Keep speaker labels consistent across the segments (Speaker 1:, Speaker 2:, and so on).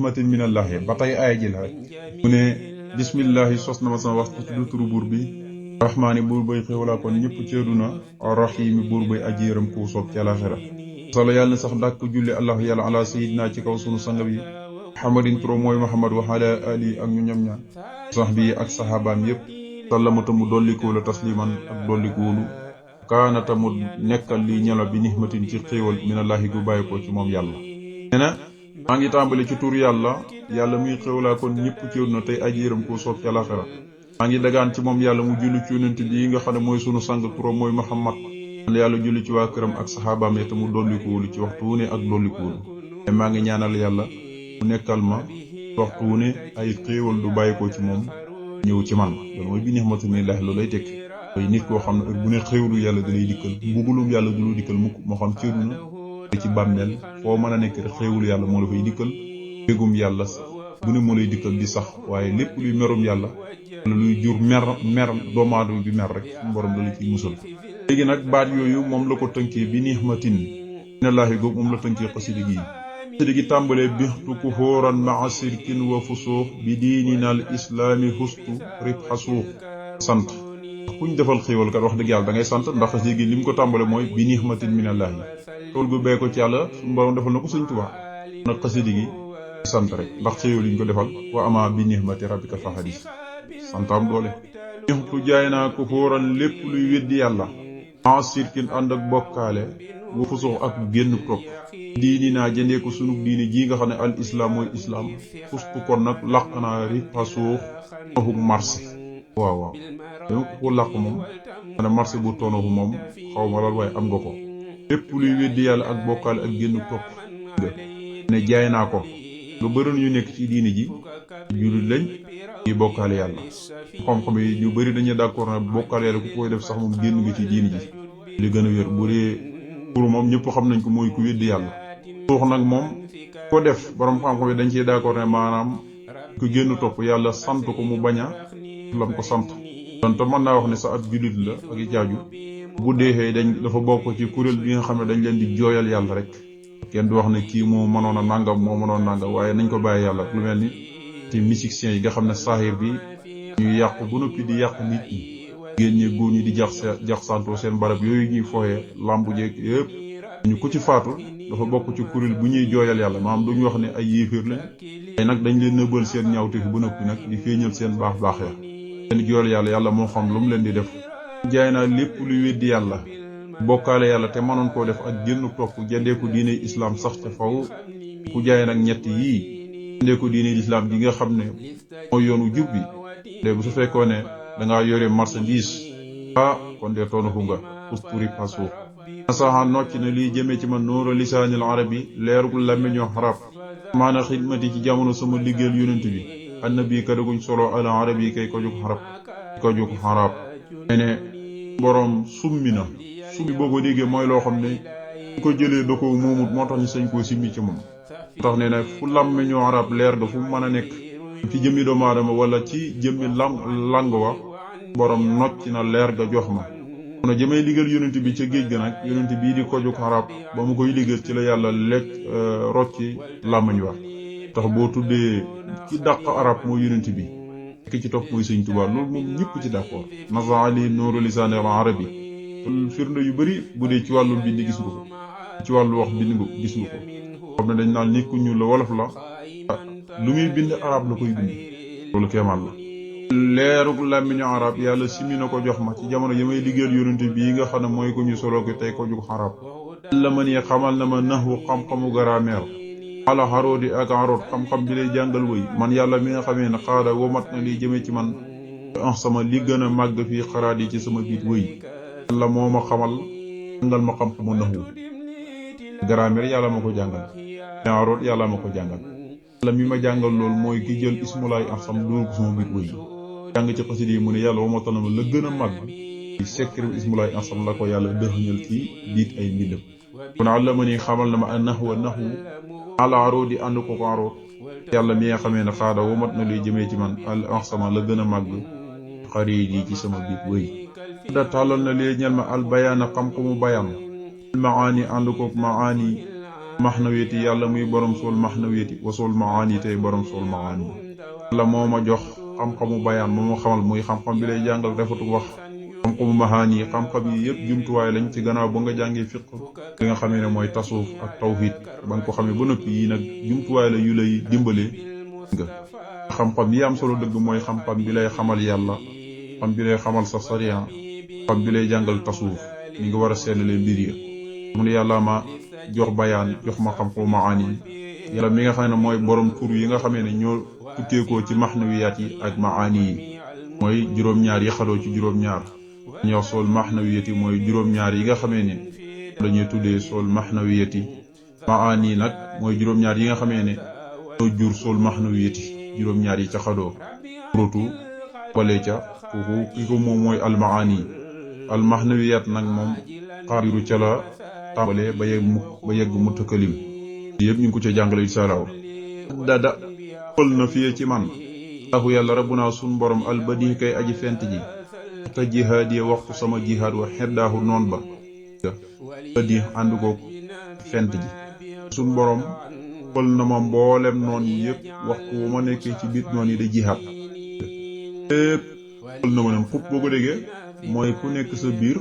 Speaker 1: nihmatin minallahi ba tey aaya ji la rek mu ne bismillahi sos na ma sama wax ci tudd turu buur bi rahmaani buur bay xéewalaa kon ñëpp ci àdduna arrahimi buur bay aji yërëm ku soob ci alaxira solo yàlla na sax dàkk julli allahu yàlla ala sayidina ci kaw sunu sang bi muhammadin turo mooy muhammad wa ala ali ak ñu ñam ña sax bi ak saxaabaam yépp sallamata mu dollikuwula tasliman ak dollikuwulu kaanata mu nekkal li ñelo bi nihmatin ci xéewal minallahi gu bàyyi ko ci moom yàlla nee na maa ngi tàmbali ci tur yàlla yàlla muy xéewalaa kon ñëpp ci àdduna tey aji yërëm ku soob ci alaxira maa ngi dagaan ci moom yàlla mu julli ci yonent bi nga xam ne mooy sunu sang turam mooy muhammad yàlla julli ci waa këram ak saxaabaam te mu dollikuwulu ci waxtu wu ne ak dollikuwulu te maa ngi ñaanal yàlla mu nekkal ma waxtu wu ne ay xéewal du bàyyi ko ci moom ñëw ci man loolu mooy bi nihmatu minallahi loolu lay tekki ay nit koo xam ne bu ne xéewlu yàlla da lay dikkal mbugulum yàlla du lu dikkal mukk moo xam ci àdduna ci bàmmeel foo mën a nekk rek xéewlu yàlla moo la fay dikkal bégum yàlla bu ne moo lay dikkal di sax waaye lépp luy merum yàlla wala luy jur mer doomu aadama bi mer rek suñu borom la ciy musal léegi nag baat yooyu moom la ko tënkee bi nihmatin minallahi googu moom la tënkee xasida gi tàmbalee bixtu kuxóoran maa sirkin wa fusuux bi diinina al islaami hustu ribha suux sant kuñ defal xéewal kat wax dëgg yàlla da ngay sant ndax xasida gi li mu ko tàmbale mooy bi nihmatin minallahi xéewal gu bee ko ci yàlla suñu borom defal na ko Sëñ Tuubaa nag xasida gi sant rek ndax xéewal yi ñu ko defal wa ama bi nihmati rabbika fa hadis santaam doole bixtu jaay naa kuxóoran lépp luy weddi yàlla maa sirkin ànd ak bokkaale wa fusuux ak génn topp diini naa jëndee ko sunu diini ji nga xam ne al islam mooy islam fustu kon nag làq naa ribha suux toxuk marché waaw dama ko làq moom ma ne marché bu tonofu moom xaw ma lool waaye am nga ko lépp luy weddi yàlla ak bokkaale ak génn topp ne jaay naa ko lu bëri ñu nekk ci diini ji jullit lañ ñuy bokkaale yàlla xam-xam yi ñu bëri dañuy d'accord na bokkaale yàlla ku koy def sax moom génn nga ci diini ji li gën a wér bu dee pour moom ñëpp xam nañ ko mooy ku weddi yàlla suux nag moom ko def borom xam-xam yi dañ ciy d'accord ne maanaam ku génn topp yàlla sant ko mu bañ a lam ko sant donte mën naa wax ne sax ab jullit la ak i jaaju bu deexee dafa bokk ci kuréel bi nga xam ne dañ leen di jooyal yàlla rek kenn du wax ne kii moo mënoon a nangam moo mënoon nangam waaye nañ ko bàyyi yàlla lu mel ni ci musiciens yi nga xam ne saahir bi ñuy yàqu bu noppi di yàq nit ñi génn ñi góor ñi di jax santoo seen barab yooyu ñuy fooyee lambu jeeg yëpp ñu ko ci faatu dafa bokk ci kuréel bu ñuy jooyal yàlla maanaam duñu wax ne ay yéeféer lañ ay nag dañ leen nëbbal seen ñaawte fi bu noppi nag di feeñal seen baax ya seen jooyal yàlla moo xam lu mu leen di def jaay naa lépp luy weddi yàlla bokkaale yàlla te mënoon koo def ak génn topp jëndee ko diine islam sax ca faw ku jaay nag ñett yii jëndee ko diine islam gi nga xam ne mooy yoonu jub bi léegi bu su fekkoo ne dangaa yore marchandise kon de toonafu nga usturi pasu nasaxa nocc na liy jëmee ci man nóora lisaanil arabi leerugul làmmiñu arab maana xidmati ci jamono sama liggéeyal yonent bi annabi kadaguñ solo al arabi kay ko jóg xarab ne boroom summi boo ko déggee mooy loo xam ne ñu ko jëlee da ko moomut moo tax ñu sañ koo simmi ci moom tax ne nag fu làmmiñu arab leer ga fu mu mën a nekk ci jëmmi doomu aadama wala ci jëmmi lang wa borom nocc na leer ga jox ma na jëmay liggéeyal yonent bi ca géej ga nag yonent bii di ko jóg arab ba mu koy liggéeyal ci la yàlla lekk rocci làmmiñ wa tax boo tuddee ci dàq arab mooy yonent bi ki ci topp mooy Sëñ Tuubaa loolu moom ñëpp ci d'accord nasa ali nuuru lisaani al arabi firnde yu bëri bu dee ci wàllu bind gis nga ko ci wàllu wax bind nga gis nga ko xam ne dañ naan nit ku ñuul la wolof la lu muy bind arab la koy bind loolu kéemaan la leerug làmmiñu arab yàlla simi na ko jox ma ci jamono yi may liggéeyal yonent bii nga xam ne mooy ko ñu solo ko tey ko jug arab la ma nii xamal na ma naxwu xam-xamu grammaire ala xaroodi ak aroot xam-xam bi lay jàngal wëy man yàlla mi nga xamee ne xaada womat na liy jëmee ci man sama li gën a màgg fii xaraat yi ci sama biit wëy yàlla moo ma xamal jàngal ma xam-xamu naxwu grammaire yàlla ma ko jàngal aroot yàlla ma ko jàngal yàlla mi ma jàngal loolu mooy ki jël ismulaay ansam dóor ko sama biit wëy jàng ci xasida yi mu ne yàlla womatal na ma la gën a màgg secret ismulaay ansam la ko yàlla dëxëñal ci biit ay mbindam kon àlla ma ni xamal na ma an naxwu al aroot di ànd ko aroot yàlla mi nga xamee ne xaada womat na luy jëmee ci man al ansama la gën a màgg xarit yi ci sama biit wëy da tàllal na lee ñel ma al bayaana xam-xamu bayaan maani ànd kook maani maxnawiyati yàlla muy borom sool maxnawiyati wa sool maani tey borom sool maani yàlla moo ma jox xam-xamu bayaan moo ma xamal muy xam-xam bi lay jàngal rafetu wax xam-xamu mahaani yi xam-xam yi yëpp jumtuwaay lañ ci gannaaw ba nga jàngee fiq li nga xamee ne mooy tasuuf ak tawhid ba nga ko xamee ba noppi yi nag jumtuwaay la yu lay dimbalee nga xam-xam yi am solo dëgg mooy xam-xam bi lay xamal yàlla xam bi lay xamal sa sariya xam bi lay jàngal tasuuf ni nga war a seetlalee mbir yi mu ne yàlla ma jox bayaan jox ma xam-xamu maani yi yàlla mi nga xam ne mooy borom tur yi nga xamee ne ñoo tukkeekoo ci maxnawiyaat yi ak maani yi mooy juróom-ñaar yi xaloo ci juróom-ñaar ñu wax sool maxnawiyati mooy juróom-ñaar yi nga xamee ne lañuy tuddee sool maxnawiyati maani nag mooy juróom-ñaar yi nga xamee ne ñoo jur sool maxnawiyati juróom-ñaar yi ca xadoo rotu bale ca kooku ki ko moom mooy almaani al maxnawiyat nag moom xaabiru ca la tàmbalee ba yegg mutakalim yëpp ñu ngi ko ca jàngale insha Allah dada xol na fii ci man allahu yàlla rabbuna sun borom albadi kay aji fent ji te jihaad yi waxtu sama jihaad wa xeddaahu noon ba badi ànd ko fent ji sun borom xol na ma mboolem noon yi yëpp waxtu wu ma nekkee ci biir noon yi da jihaad yëpp xol na ma leen xub boo ko déggee mooy ku nekk sa biir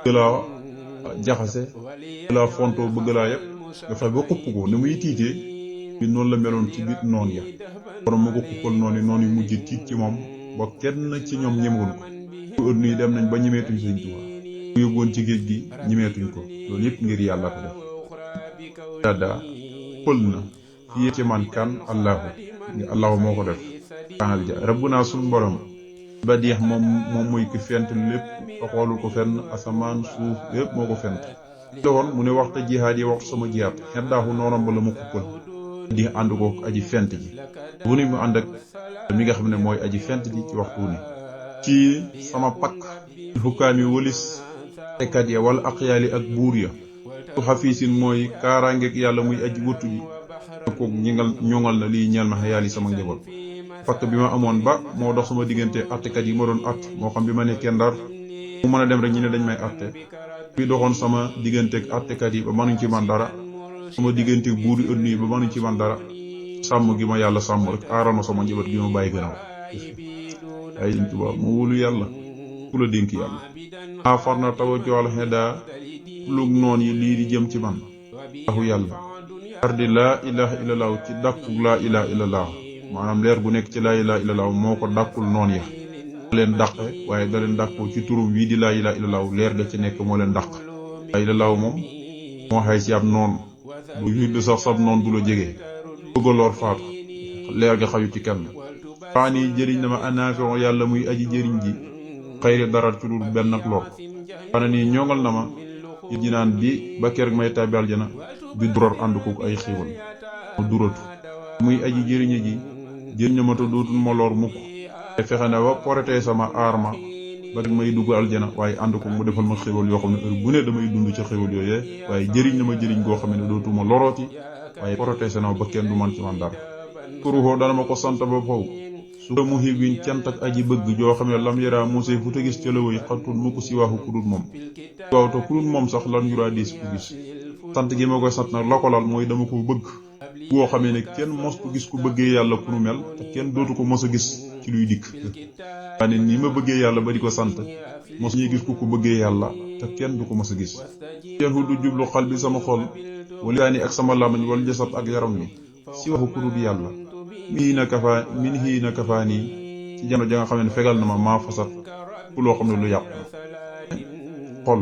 Speaker 1: bëgg laa jaxase bëgg laa fontoo bëgg laa yëpp nga fexe ba xupp ko ne muy tiitee bi noonu la meloon ci biir noon ya borom ma ko xuppal noonu mujj tiit ci moom ba kenn ci ñoom ñemewuñ ko ëdd nuy dem nañ ba ñemeetuñ Sëñ Tuubaa ku yóbboon ci géej gi ñemeetuñ ko loolu yëpp ngir yàlla ko def dada xël na fii ci man kan allahu moo ko def kanal ja rabbuna suñ borom ba deex moom mooy ki fent lépp te xoolul ko fenn asamaan suuf yëpp moo ko fent loon mu ne waxta jihaad yi waxtu sama jihaad xeddaaxu noonam ba la ma xuppal di ànd ko aji fent ji bu ni mu ànd ak mi nga xam ne mooy aji fent ji ci waxtu ne ci sama pakk xukkaam yi walis tekat ya wala aqyaali ak buur ya su xafiisin mooy kaaraangeeg yàlla muy aji wëttu ji kook ñoŋal na lii ñeel ma xayaali sama njaboot pakk bi ma amoon ba moo dox sama diggante attekat yi ma doon att moo xam bi ma nekkee Ndar mu mën a dem rek ñu ne dañ may atte bi doxoon sama digganteeg attekat yi ba mënuñ ci man dara sama digganteeg buur yi ëtt yi ba mënuñ ci man dara sàmm gi ma yàlla sàmm rek aaral ma sama njaboot gi ma bàyyi gannaaw ay Sëñ Tuubaa mu wóolu yàlla ku la dénk yàlla maa far na tawa jool xeddaa plug noon yi lii di jëm ci man taxu yàlla ardi laa ilaha illallah ci dàkkug laa ilaha illallah maanaam leer gu nekk ci laa ilaha illallah moo ko dàkkul noon ya leen dàqe waaye da leen dàqoo ci turum wii di laa ilaha illallah leer ga ci nekk moo leen dàq laa illallah moom moo xay ci ab noon bu hidd sax sab noon du la jege bëgg a lor faatu leer ga xayu ci kenn faani jëriñ na ma anaafion yàlla muy aji jëriñ ji xayri darar ci dul benn ak lor xana nii ñoŋal na ma it ji naan bi ba kër may tàbbi aljana bi durar ànd kook ay xiiwal mu duratu muy aji jëriñe ji jëriñ na ma te dootul ma lor mukk te fexe na ba poretee sama aar ma ba may dugg aljana waaye ànd ko mu defal ma xéwal yoo xam ne heure bu ne damay dund ca xéwal yooyee waaye jëriñ na ma jëriñ goo xam ne dootuma lorooti waaye protégé na ma ba kenn du man ci man dara kuruxoo dana ma ko sant ba faw su mu xiwin cant ak aji bëgg joo xam ne lam yaraa musee fu te gis ca la way xattul mu ko si waaxu kudut moom waaw te kudut moom sax lan yuraa diis ku gis sant gi ma koy sant nag la ko lal mooy dama ko bëgg boo xamee ne kenn mostu gis ku bëggee yàlla ku nu mel te kenn dootu ko mos a gis ci luy dikk waane nii ma bëggee yàlla ba di ko sant mos ñuy gis ku ko bëggee yàlla te kenn du ko mos a gis yen du jublu xal bi sama xol walisaani ak sama lamañ wala jasat ak yaram mi si waxu ku dul yàlla min hii na kafaa nii ci jamono ja nga xam ne fegal na ma maa fasat ku loo xam ne lu yàqu xol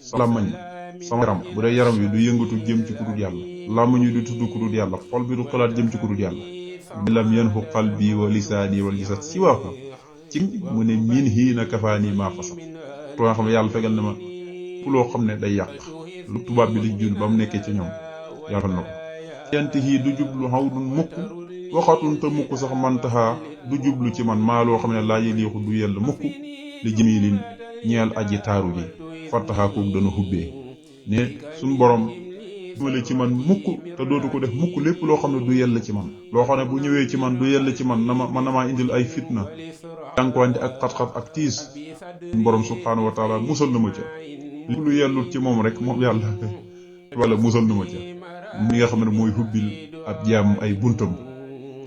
Speaker 1: sa lamañ sama yaram bu dee yaram wi du yëngatu jëm ci ku dul yàlla lamañ wi du tudd ku dul yàlla xol bi du xalaat jëm ci ku dul yàlla lam yanhu qalbi wa lisaani wal jasad si waaxu ci mu ne min hii na kafaa nii maa fasat ku nga xam ne yàlla fegal na ma ku loo xam ne day yàq lu tubaab bi di jul ba mu nekkee ci ñoom yàqal na ko yent hii du jublu xaw dun mukk waxatun te mukk sax mantaxaa du jublu ci man maa loo xam ne laa yëliixu du yell mukk li jëmilin ñeel aji taaru ji fattaxaa kook dana xubbee ne suñ borom jumale ci man mukk te dootu ko def mukk lépp loo xam ne du yell ci man loo xam ne bu ñëwee ci man du yell ci man na maa indil ay fitna jànkuwante ak xat-xat ak tiis suñ borom subhaanahu wa taala musal na ma ca lépp lu yellut ci moom rek moom yàlla wala musal na ma ca mi nga xam ne mooy hubbil ab jaam ay buntam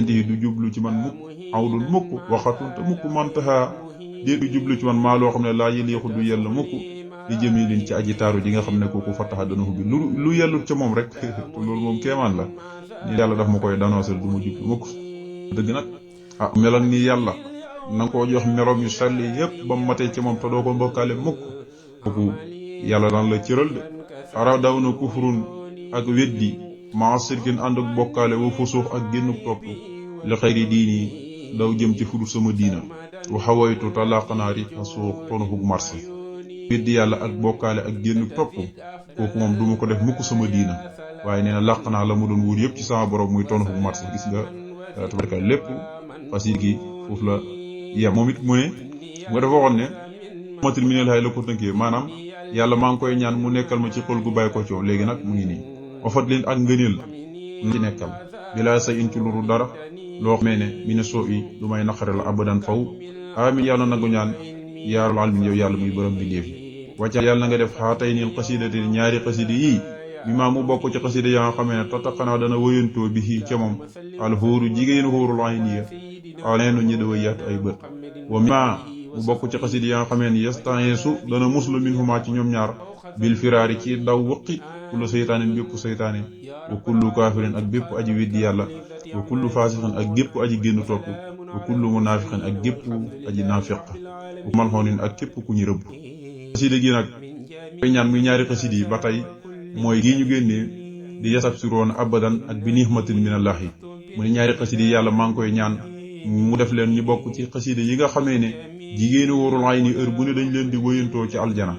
Speaker 1: di du jublu ci man mukk awdul mukk waxatun te mukk mantaha di du jublu ci man maa loo xam ne laa yëleexu du yella mukk di jëmi liñ ci aji taaru ji nga xam ne kooku fataxa dana hubbi lu yellut ca moom rek loolu moom kéemaan la ni yàlla daf ma koy danoosal du ma jublu mukk dëgg nag meloon ni yàlla na nga koo jox meloom yu sell yépp ba mu matee ci moom te doo ko mbokkaale mukk kooku yàlla daan la cëral de xara daw na kufrun ak weddi maa sirkin ànd ak bokkaale wa fusuux ak génn topp li xayri diini daw jëm ci fudu sama diina wa xawaytu talaqanaari fa suux tonufug marché weddi yàlla ak bokkaale ak génn topp kooku moom duma ko def mukk sama diina waaye nee na làq naa la mu doon wut yépp ci sama borom muy tonufug marché gis nga tabaraka lépp xasiid gi foofu la yem moom it mu ne nga dafa waxoon ne matil minel hay la ko tënkee maanaam yàlla maa ngi koy ñaan mu nekkal ma ci xol gu bàyyi ko coow léegi nag mu ngi nii ofat leen ak ngëneel ci nekkal bilaa say in ci luru dara loo xamee ne mi ne soo i lu may naqare la abadan faw amin yàlla nangu ñaan yaarul almin yow yàlla muy borom bi léefi wàcca yàlla na nga def xaatay niil xasidati ñaari xasidi yii mi maa mu bokk ci xasida yaa nga xamee ne tataqanaa dana wëyantoo bi xii ca moom al xóoru jigéenu xóorul ay niya aneenu ñi da way yaatu ay bët wa mi maa mu bokk ci xasida yaa nga xamee ne yastaneesu dana muslu min huma ci ñoom ñaar bil firaari ci daw wëqi kullu seytaanin bépp seytaane wa kullu kaafirin ak bépp aji weddi yàlla wa kullu faasixin ak gépp aji génn topp wa kullu munaafiqin ak gépp aji naafiq wa malxoonin ak képp ku ñu rëbb xasida gi nag koy ñaan muy ñaari xasida yi ba tey mooy gii ñu génnee di yasab siroon abadan ak bi nixmatin minallahi mu ne ñaari xasida yi yàlla maa ngi koy ñaan mu def leen ñu bokk ci xasida yi nga xamee ne jigéeni wóorul ay ni heure bu ne dañ leen di wëyantoo ci aljana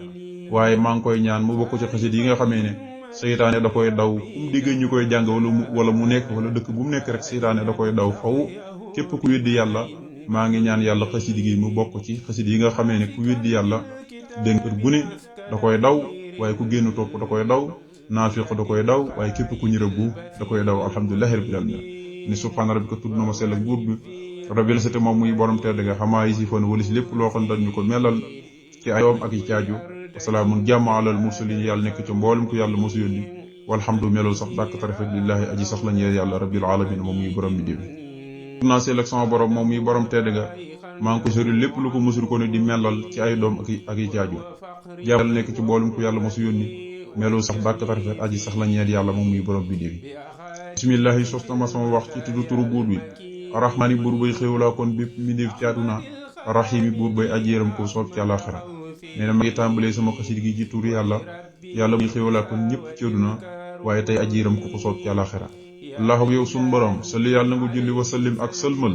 Speaker 1: waaye maa ngi koy ñaan mu bokk ci xasida yi nga xamee ne seytaane da koy daw fu mu digg ñu koy jàng wala mu nekk wala dëkk bu mu nekk rek seytaane da koy daw faw képp ku weddi yàlla maa ngi ñaan yàlla xasida gi mu bokk ci xasida yi nga xamee ne ku weddi yàlla dégg heure bu ne da koy daw waaye ku génn topp da koy daw naafiq da koy daw waaye képp ku ñu rëbbu da koy daw alhamdulillahi rabbil alamin ni subhaana rabbika tudd na ma sell ak buur bi rabbil sete moom muy borom tedd nga xamaa yi si foon wala si lépp loo xam dañ ñu ko melal ci ay doom ak i caaju wasalaamun jàmm alal mursalin yàlla nekk ci mboolem ku yàlla mosu yónni walhamdu melol sax dàkk tarafet lillahi aji sax la ñeel yàlla rabbil alamin moom muy borom mi débi naa sell ak sama borom moom muy borom tedd nga maa ngi ko sori lépp lu ko musul ko ne di melal ci ay doom ak i caaju jàmm nekk ci mboolem ku yàlla mosu yónni melul sax dàkk tarafet aji sax la ñeel yàlla moom muy borom bi débi bismillahi sos na ma sama wax ci tuddu turu buur bi arrahmaani buur bay xéewlaa kon bépp mi def ci àdduna arrahimi buur bay aji yërëm ko soob ci àllaaxira nee na ma ngi tàmbalee sama xasida gi ci turu yàlla muy xéewlaa kon ñëpp ci àdduna waaye tey aji yërëm ko soob ci àllaaxira allahu yow sun borom salli yàlla na nga julli wa sallim ak sëlmal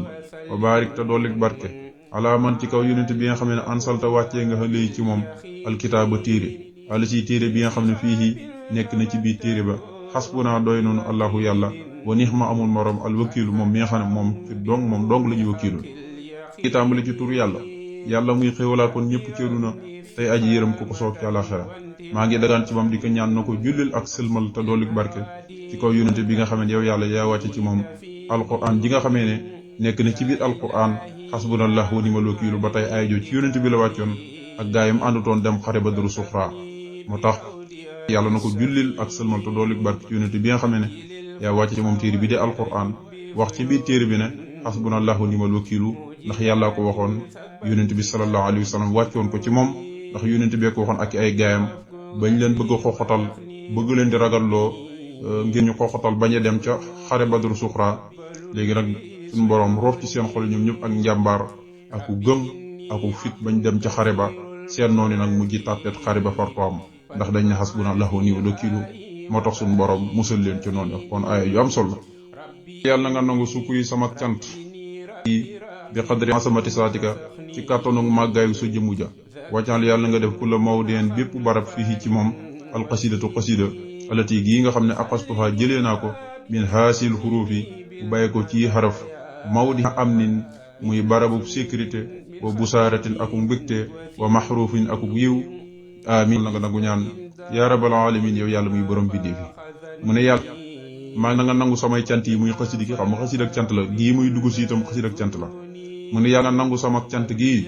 Speaker 1: wa baarik te doolik barke alaa man ci kaw yonent bi nga xam ne ansalta wàccee nga xale ci moom alkitaaba téere ala ci téere bi nga xam ne fii nekk na ci biir téere ba xasbuna doy noonu allahu yàlla wa nixma amul morom al wakiilu moom mi nga xam ne moom dong la ñuy wakiilul ngi tàmbali ci tur yàlla muy xéewalaa kon ñëpp ci àdduna tey aji yërëm ko soob ci àllaaxira maa ngi dagaan ci moom di ko ñaan na ko jullil ak sëlmal te doolik barke ci kaw yonente bi nga xamee ne yow yàlla yaa wàcce ci moom alquran ji nga xamee ne nekk na ci biir alquran xasbunallah wa ni'mal wakiilu ba tey ay jo ci yonente bi la wàccoon ak gaayam àndutoon dem xare Badru Suxra moo tax yàlla na ko jullil ak sëlmal te doolik barke ci yonente bi nga xamee ne yaa wàcce ci moom téere bi de alquran wax ci biir téere bi ne xasbunallah wa ni'mal wakiilu ndax yàllaa ko waxoon yonent bi sallallahu alayhi wa sallam wàccoon ko ci moom ndax yonent bee ko waxoon ak ay gaayam bañ leen bëgg a xoxotal bëgg leen di ragalloo ngir ñu xoxotal bañ a dem ca xare Badru Suxra léegi nag suñu borom roof ci seen xol ñoom ñëpp ak njàmbaar aku gëm aku fit bañ dem ca xare ba seen noonu nag mujj tàppet xare ba fartoam ndax dañ ne xasbunallahu wa ni'mal wakiilu moo tax suñu borom musal leen ci noonu kon ay yu am solo yàlla na nga nangu sukk yi sama cant bi xadri asamati saatika ci kàttanu màggaayu sa jëmu ja wàccaal yàlla nga def ku la mawdeen bépp barab fii ci moom alxasidatu xasida alati gii nga xam ne aqastuha jëlee naa ko min haasil xuruufi bu bàyyi ko ci xaraf mawdi am nin muy barabu sécurité wa busaaratin akuk mbégte wa maxruufin akuk yiw amin la nga nangu ñaan yaa rabbal alamin yow yàlla muy borom bindéef yi mu ne yàlla maa na nga nangu samay cant yi muy xasida gi xam nga xasida ak cant la gii muy dugg si itam xasida ak cant la mu ne yàlla nangu sama cant gii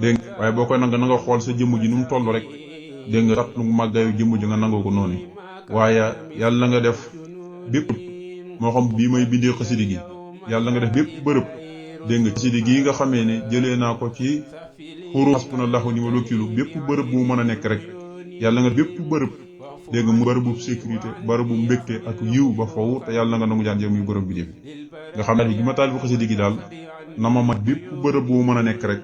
Speaker 1: dégg nga waaye boo koy nanga na nga xool sa jëmm ji nu mu toll rek dégg nga tat lu màggaayu jëmm ji nga nangoo ko noonu waaye yàlla nga def bépp moo xam bii may bindee xasida gi yàlla nga def bépp bërëb dégg nga xasida gi nga xamee ne jëlee naa ko ci xuru hasbunallahu wa ni'mal wakiilu bépp bërëb bu mu mën a nekk rek yàlla nga bépp bërëb dégg nga mu bërëbu sécurité bërëbu mbégte ak yiw ba faw te yàlla nga nangu jaan yow muy borom bi def nga xam ne gi ma taal bu xasida gi daal na ma mat bépp bërëb bu mu mën a nekk rek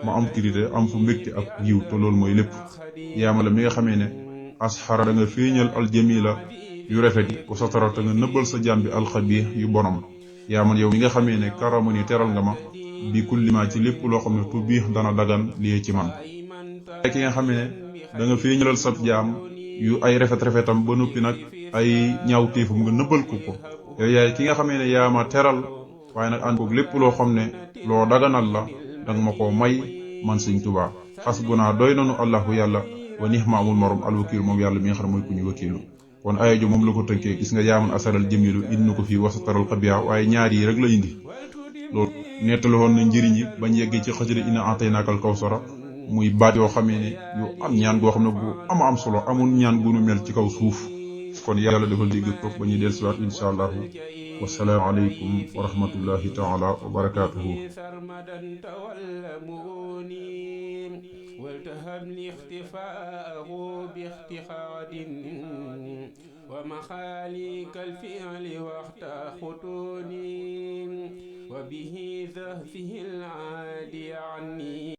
Speaker 1: ma am sécurité am fu mbégte ak yiw te loolu mooy lépp yaama la mi nga xamee ne asxara da nga feeñal aljamila yu rafet yi wa satara te nga nëbbal sa jaam bi alxabiix yu bonam yaa man yow mi nga xamee ne karama ni teral nga ma bi kulli ma ci lépp loo xam ne tu biix dana dagan lii ci man ki nga xamee ne da nga feeñalal sab jaam yu ay rafet-rafetam ba noppi nag ay ñaaw téefam nga nëbbal ko yow yaay ki nga xamee ne yaa ma teral waaye nag ànd koog lépp loo xam ne loo daganal la danga ma koo may man Sëñ Tuubaa xasbunaa doy nanu allahu yàlla wa nixma amul morom alwakiilu moom yàlla mi nga xam ne mooy ku ñu wakiilu kon aaya jo moom la ko tënkee gis nga yaaman asaral jamilu indi na ko fii wasataral xabiya waaye ñaar yi rek la indi loolu nettali woon na njëriñ yi bañ yeggee ci xasida inna ataynaakal kawsara muy baat yoo xamee ne yu am ñaan goo xam ne bu am solo amul ñaan gu nu mel ci kaw suuf kon yàlla defal dégg toog ba ñuy dellusiwaat insha allahu wasalaamu aleykum wa rahmatullahi taala wa barakaatuhu
Speaker 2: والتهب لي اختفاءه باختخاد ومخاليك الفعل واخت خطوني وبه ذهفه العادي عني